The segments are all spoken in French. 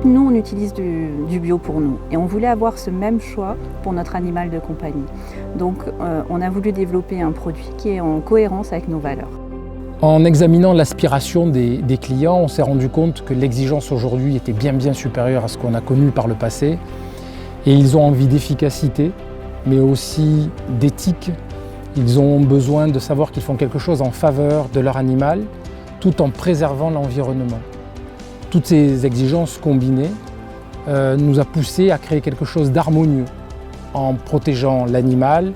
nous, on utilise du bio pour nous et on voulait avoir ce même choix pour notre animal de compagnie. Donc, on a voulu développer un produit qui est en cohérence avec nos valeurs. En examinant l'aspiration des clients, on s'est rendu compte que l'exigence aujourd'hui était bien supérieure à ce qu'on a connu par le passé. Et ils ont envie d'efficacité, mais aussi d'éthique. Ils ont besoin de savoir qu'ils font quelque chose en faveur de leur animal, tout en préservant l'environnement. Toutes ces exigences combinées nous a poussé à créer quelque chose d'harmonieux, en protégeant l'animal,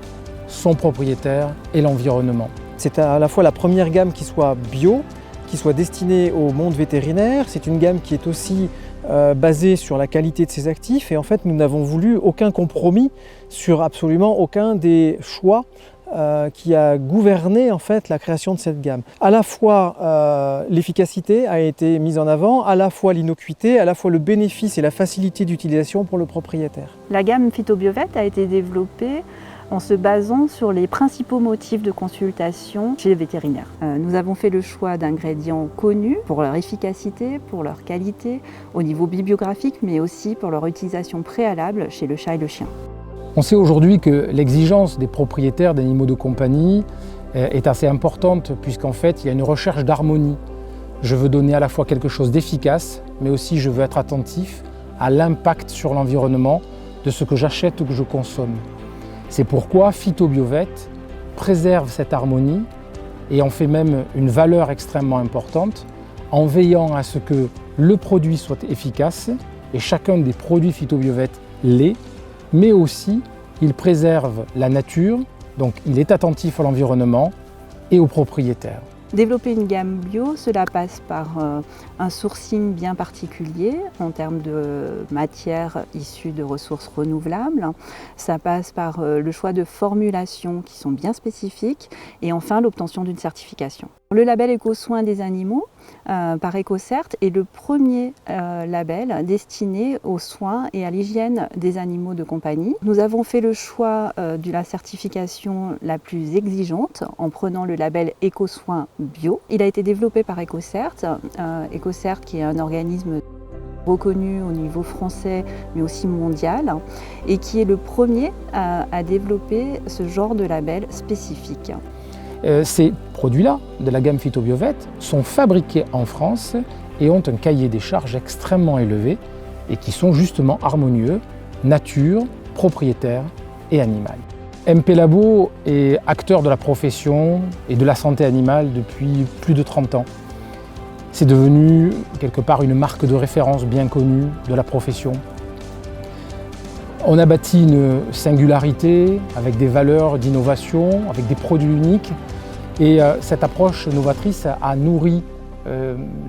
son propriétaire et l'environnement. C'est à la fois la première gamme qui soit bio, qui soit destinée au monde vétérinaire. C'est une gamme qui est aussi basée sur la qualité de ses actifs. Et en fait, nous n'avons voulu aucun compromis sur absolument aucun des choix qui a gouverné en fait la création de cette gamme. À la fois l'efficacité a été mise en avant, à la fois l'innocuité, à la fois le bénéfice et la facilité d'utilisation pour le propriétaire. La gamme Phytobiovet a été développée en se basant sur les principaux motifs de consultation chez les vétérinaires. Nous avons fait le choix d'ingrédients connus pour leur efficacité, pour leur qualité, au niveau bibliographique, mais aussi pour leur utilisation préalable chez le chat et le chien. On sait aujourd'hui que l'exigence des propriétaires d'animaux de compagnie est assez importante puisqu'en fait il y a une recherche d'harmonie. Je veux donner à la fois quelque chose d'efficace, mais aussi je veux être attentif à l'impact sur l'environnement de ce que j'achète ou que je consomme. C'est pourquoi Phytobiovet préserve cette harmonie et en fait même une valeur extrêmement importante en veillant à ce que le produit soit efficace, et chacun des produits Phytobiovet l'est, mais aussi il préserve la nature, donc il est attentif à l'environnement et aux propriétaires. Développer une gamme bio, cela passe par un sourcing bien particulier en termes de matières issues de ressources renouvelables. Ça passe par le choix de formulations qui sont bien spécifiques et enfin l'obtention d'une certification. Le label Éco-Soins des animaux par EcoCert est le premier label destiné aux soins et à l'hygiène des animaux de compagnie. Nous avons fait le choix de la certification la plus exigeante en prenant le label Éco-Soins bio. Il a été développé par EcoCert, EcoCert qui est un organisme reconnu au niveau français mais aussi mondial et qui est le premier à développer ce genre de label spécifique. Ces produits-là, de la gamme Phytobiovet, sont fabriqués en France et ont un cahier des charges extrêmement élevé et qui sont justement harmonieux, nature, propriétaire et animal. MP Labo est acteur de la profession et de la santé animale depuis plus de 30 ans. C'est devenu quelque part une marque de référence bien connue de la profession. On a bâti une singularité avec des valeurs d'innovation, avec des produits uniques. Et cette approche novatrice a nourri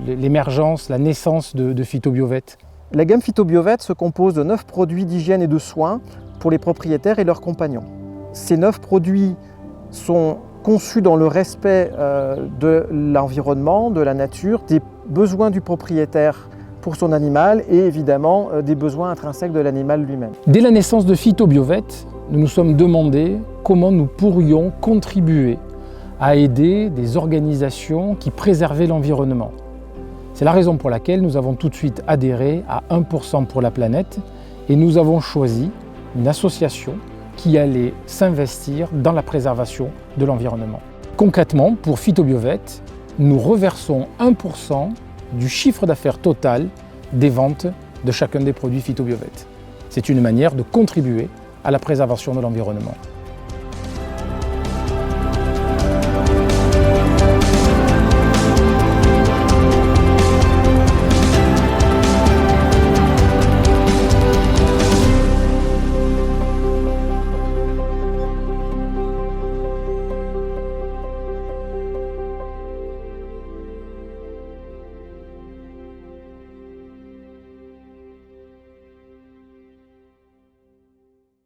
l'émergence, la naissance de Phytobiovet. La gamme Phytobiovet se compose de 9 produits d'hygiène et de soins pour les propriétaires et leurs compagnons. Ces 9 produits sont conçus dans le respect de l'environnement, de la nature, des besoins du propriétaire pour son animal et évidemment des besoins intrinsèques de l'animal lui-même. Dès la naissance de Phytobiovet, nous nous sommes demandé comment nous pourrions contribuer à aider des organisations qui préservaient l'environnement. C'est la raison pour laquelle nous avons tout de suite adhéré à 1% pour la planète et nous avons choisi une association qui allait s'investir dans la préservation de l'environnement. Concrètement, pour Phytobiovet, nous reversons 1% du chiffre d'affaires total des ventes de chacun des produits Phytobiovet. C'est une manière de contribuer à la préservation de l'environnement.